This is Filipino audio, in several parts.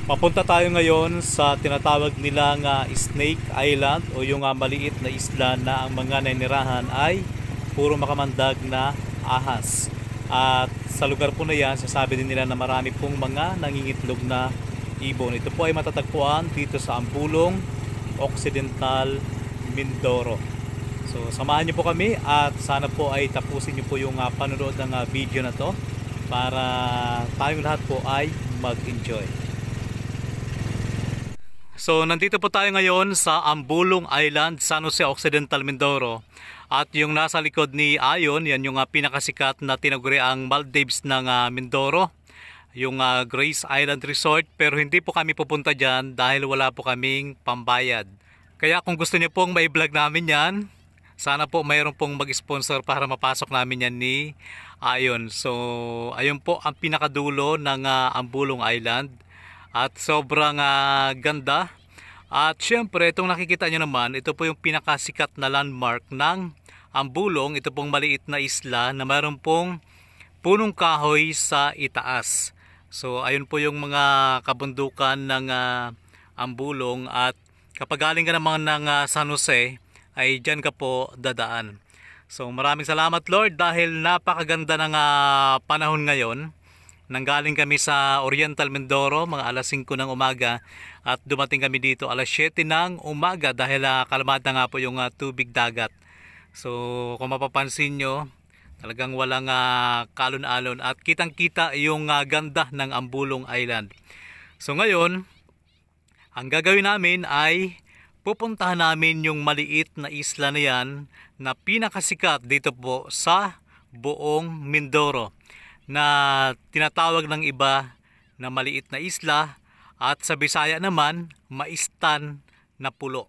Papunta tayo ngayon sa tinatawag nilang Snake Island o yung maliit na isla na ang mga naninirahan ay puro makamandag na ahas. At sa lugar po na yan, sasabi din nila na marami pong mga nangingitlog na ibon. Ito po ay matatagpuan dito sa Ambulong, Occidental, Mindoro. So samahan niyo po kami at sana po ay tapusin niyo po yung panonood ng video na to para tayong lahat po ay mag-enjoy. So nandito po tayo ngayon sa Ambulong Island, San Jose Occidental, Mindoro. At yung nasa likod ni Ayon, yan yung pinakasikat na tinaguriang Maldives ng Mindoro. Yung Grace Island Resort, pero hindi po kami pupunta dyan dahil wala po kaming pambayad. Kaya kung gusto niyo pong mai-vlog namin yan, sana po mayroon pong mag-sponsor para mapasok namin yan ni Ayon. So ayun po ang pinakadulo ng Ambulong Island. At sobrang ganda. At syempre itong nakikita nyo naman, ito po yung pinakasikat na landmark ng Ambulong. Ito pong maliit na isla na mayroon pong punong kahoy sa itaas. So ayun po yung mga kabundukan ng Ambulong. At kapag galing ka naman ng San Jose ay dyan ka po dadaan. So maraming salamat Lord dahil napakaganda ng panahon ngayon. Nanggaling kami sa Oriental Mindoro mga alas 5 ng umaga at dumating kami dito alas 7 ng umaga dahil kalmada nga po yung tubig dagat. So kung mapapansin nyo, talagang walang kalon-alon at kitang-kita yung ganda ng Ambulong Island. So ngayon, ang gagawin namin ay pupuntahan namin yung maliit na isla na yan na pinakasikat dito po sa buong Mindoro, na tinatawag ng iba na maliit na isla at sa Bisaya naman maistan na pulo.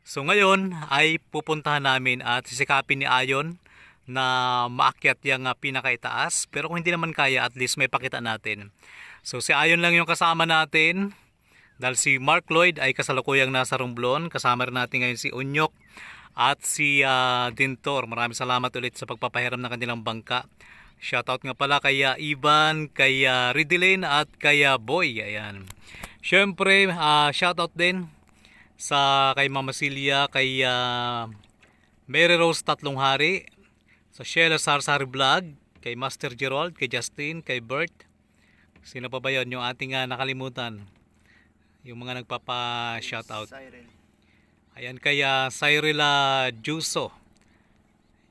So ngayon ay pupuntahan namin at sisikapin ni Ayon na maakyat yung pinakaitaas, pero kung hindi naman kaya at least may pakita natin. So si Ayon lang yung kasama natin dahil si Mark Lloyd ay kasalukuyang nasa Romblon. Kasama rin natin ngayon si Unyok at si Dintor. Maraming salamat ulit sa pagpapahiram ng kanilang bangka. Shoutout nga pala kay Ivan, kay Ridilene at kay Boy. Ayan. Syempre, shoutout din sa kay Mama Celia, kay Mary Rose Tatlong Hari, sa Sheila Sarsari Vlog, kay Master Gerald, kay Justin, kay Bert. Sino pa ba yun? Yung ating nakalimutan. Yung mga nagpapa-shoutout. Ayan, kay Cyrilla Juso.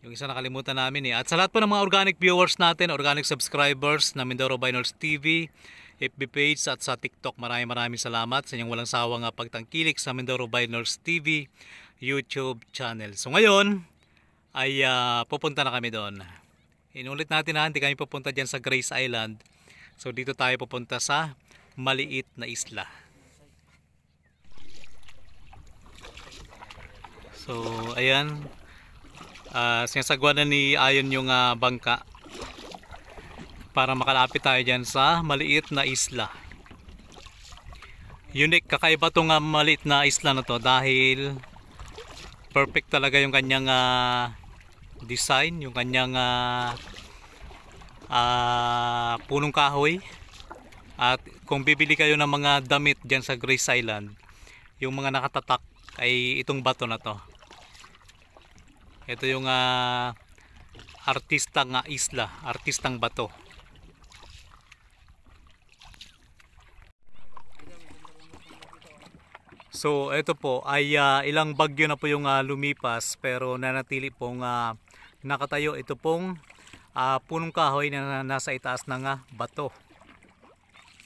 Yung isa nakalimutan namin eh. At sa lahat po ng mga organic viewers natin, organic subscribers na Mindoro Binors TV, FB page at sa TikTok, maraming salamat sa inyong walang sawang pagtangkilik sa Mindoro Binors TV YouTube channel. So ngayon ay pupunta na kami doon. Inulit natin hindi kami pupunta dyan sa Grace Island. So dito tayo pupunta sa maliit na isla. So ayan, sinasagwa na ni Ayon yung bangka para makalapit tayo dyan sa maliit na isla. Unique, kakaiba tong maliit na isla na to dahil perfect talaga yung kanyang design, yung kanyang punong kahoy. At kung bibili kayo ng mga damit dyan sa Grace Island, yung mga nakatatak ay itong bato na to. Ito yung artistang isla, artistang bato. So ito po ay ilang bagyo na po yung lumipas pero nanatili pong nakatayo ito pong punong kahoy na nasa itaas ng bato.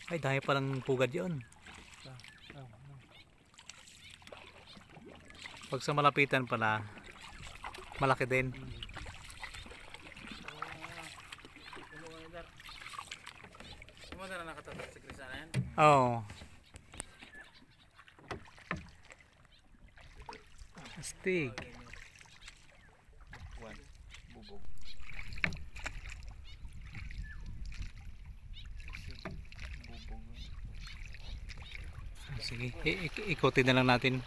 Ay dahil palang pugad yun. Pag sa malapitan pala malaki din. Oh. Astig. Sige, ikutin na lang natin.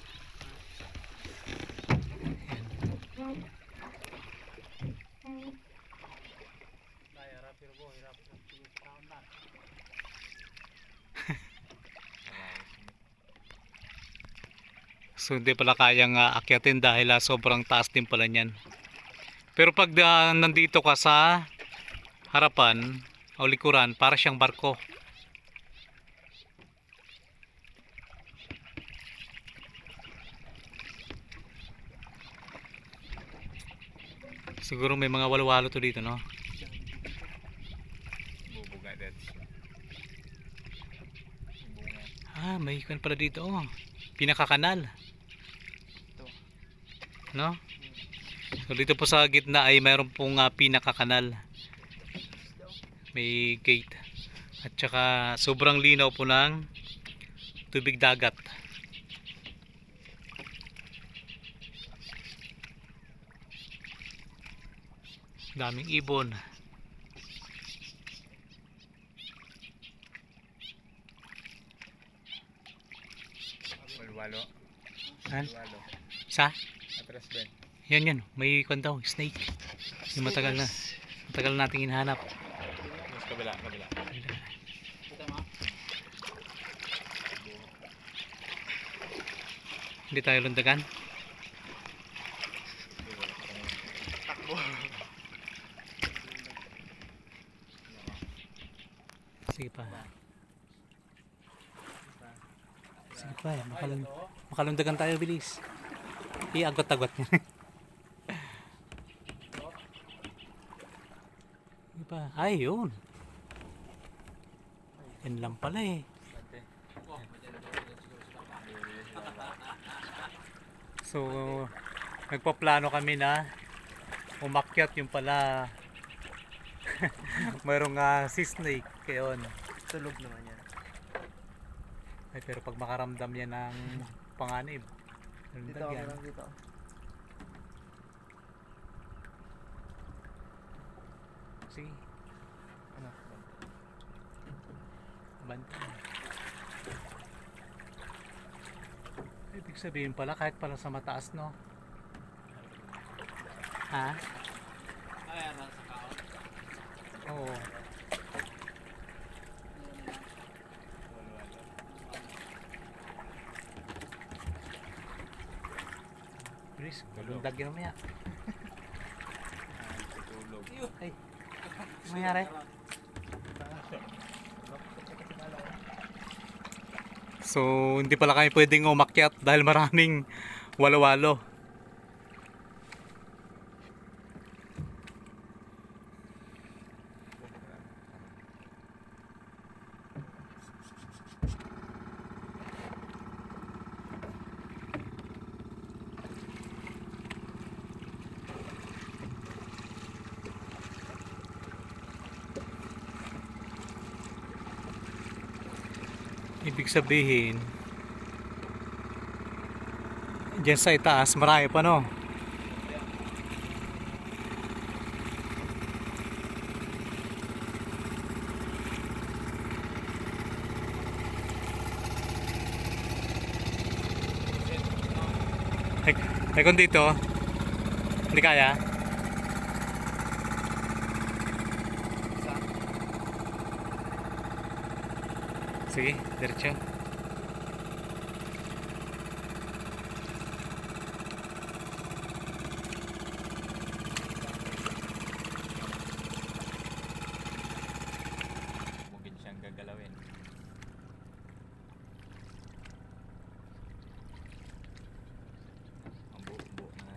So hindi pala kayang akyatin dahil sobrang taas din pala niyan. Pero pag nandito ka sa harapan o likuran, para siyang barko. Siguro may mga walwalo to dito, no? Ah, may kan pala dito, oh. Pinakakanal. No? So dito po sa gitna ay mayroon pong pinakakanal. May gate. At saka sobrang linaw po ng tubig dagat. Daming ibon. Walwalo. Han? Walwalo. Sa? Atras Ben. Yan. May kwan daw, snake. Yung matagal na. Matagal nating hinahanap. Mas kabila. Hindi tayo lundagan. Takbo. Sige pa. Sige pa, makalundagan tayo, bilis. Iagot-agot niya. Sige pa. Ay, yun. Yan lang pala eh. So, nagpaplano kami na umakyat, yung pala mayroong sea snake kayon. Tulog naman yan. Ay, pero pag makaramdam yan ng panganib, Dito ako lang dito. sige, Ano? bantay. Ibig sabihin pala kahit pala sa mataas, no? Ha? Ayan, nasa kaon. Oo. Chris, lundag yun mamaya. Tulog. Ay, ano nangyari? So, hindi pala kami pwedeng umakyat dahil maraming walo-walo. Ibig sabihin, dyan sa itaas marami pa, no? Ay kung dito hindi kaya. Sige, diretso. Bukid siyang gagalawin. Ang buo na.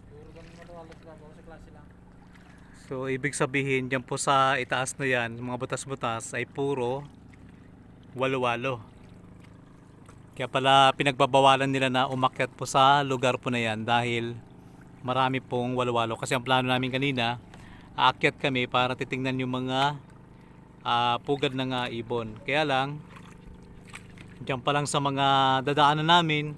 Puro ganun matawalas lang ako sa klase lang. So ibig sabihin dyan po sa itaas na yan, mga butas-butas ay puro walo-walo. Kaya pala pinagbabawalan nila na umakyat po sa lugar po na yan dahil marami pong walo-walo. Kasi ang plano namin kanina, aakyat kami para titingnan yung mga pugad ng ibon. Kaya lang, dyan pa lang sa mga dadaanan namin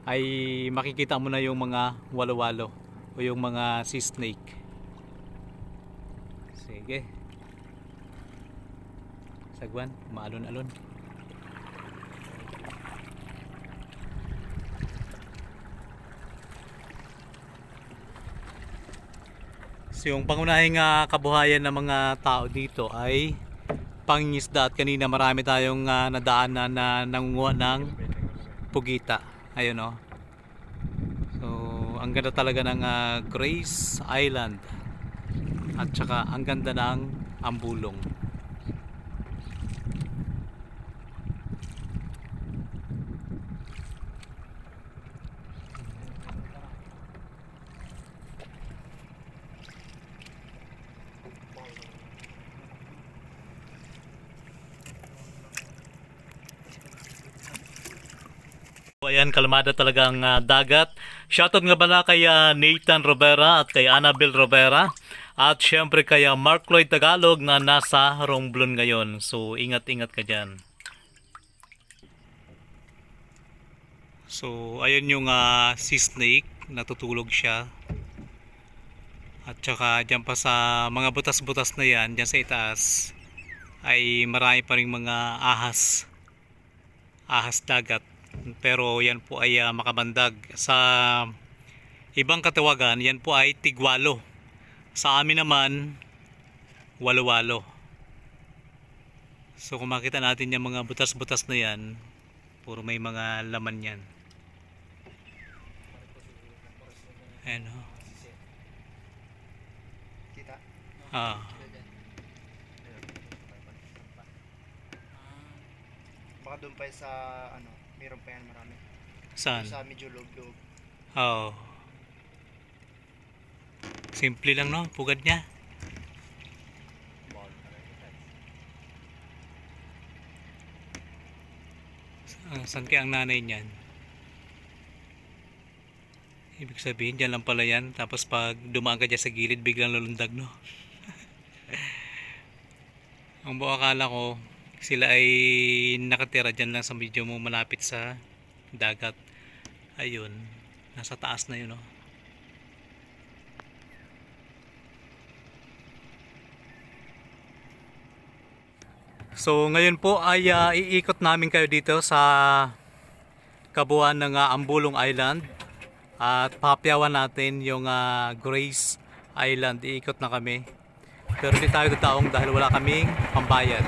ay makikita mo na yung mga walo-walo o yung mga sea snake. Sige. Sagwan, maalon-alon. So yung pangunahing kabuhayan ng mga tao dito ay pangingisda at kanina marami tayong nadaanan na nangunguha ng pugita. Ayun oh. So, ang ganda talaga ng Grace Island. At saka ang ganda ng Ambulong. So, ayan, kalmada talaga ang dagat. Shoutout nga pala kay Nathan Robera at kay Annabel Robera. At syempre kay Mark Lloyd Tagalog na nasa Romblon ngayon. So, ingat-ingat ka dyan. So, ayun yung sea snake. Natutulog siya. At saka dyan pa sa mga butas-butas na yan, dyan sa itaas, ay marami pa rin mga ahas. Ahas dagat. Pero yan po ay makabandag. Sa ibang katawagan, yan po ay tigwalo. Sa amin naman, walo-walo. So kung makita natin yung mga butas-butas na yan, puro may mga laman yan. Ayan o. Kita? Baka doon pa sa ano, meron pa yan marami. Saan? Sa medyo loob-loob. Oo. Simple lang no, pugad niya. Saan kaya ang nanay niyan? Ibig sabihin, dyan lang pala yan. Tapos pag dumaan ka dyan sa gilid, biglang lulundag, no? Ang buong akala ko, sila ay nakatira dyan lang sa medyo mo malapit sa dagat. Ayun, nasa taas na yun, no? So, ngayon po ay iikot namin kayo dito sa kabuuan ng Ambulong Island. At papyawan natin yung Grace Island. Iikot na kami. Pero hindi tayo dadaong dahil wala kaming pambayad.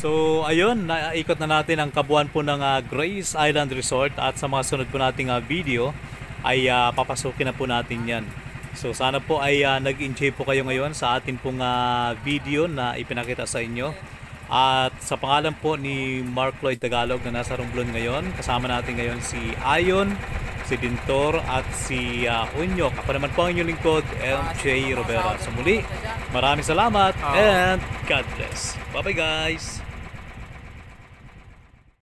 So ayun, naikot na natin ang kabuuan po ng Grace Island Resort at sa mga sunod po nating video ay papasukin na po natin yan. So sana po ay nag-enjoy po kayo ngayon sa atin pong video na ipinakita sa inyo. At sa pangalan po ni Mark Lloyd Tagalog na nasa Romblon ngayon, kasama natin ngayon si Ayon, si Dintor at si Unyok. Ako naman po ang inyong lingkod, MJ Robera. So muli, maraming salamat and God bless. Bye bye guys!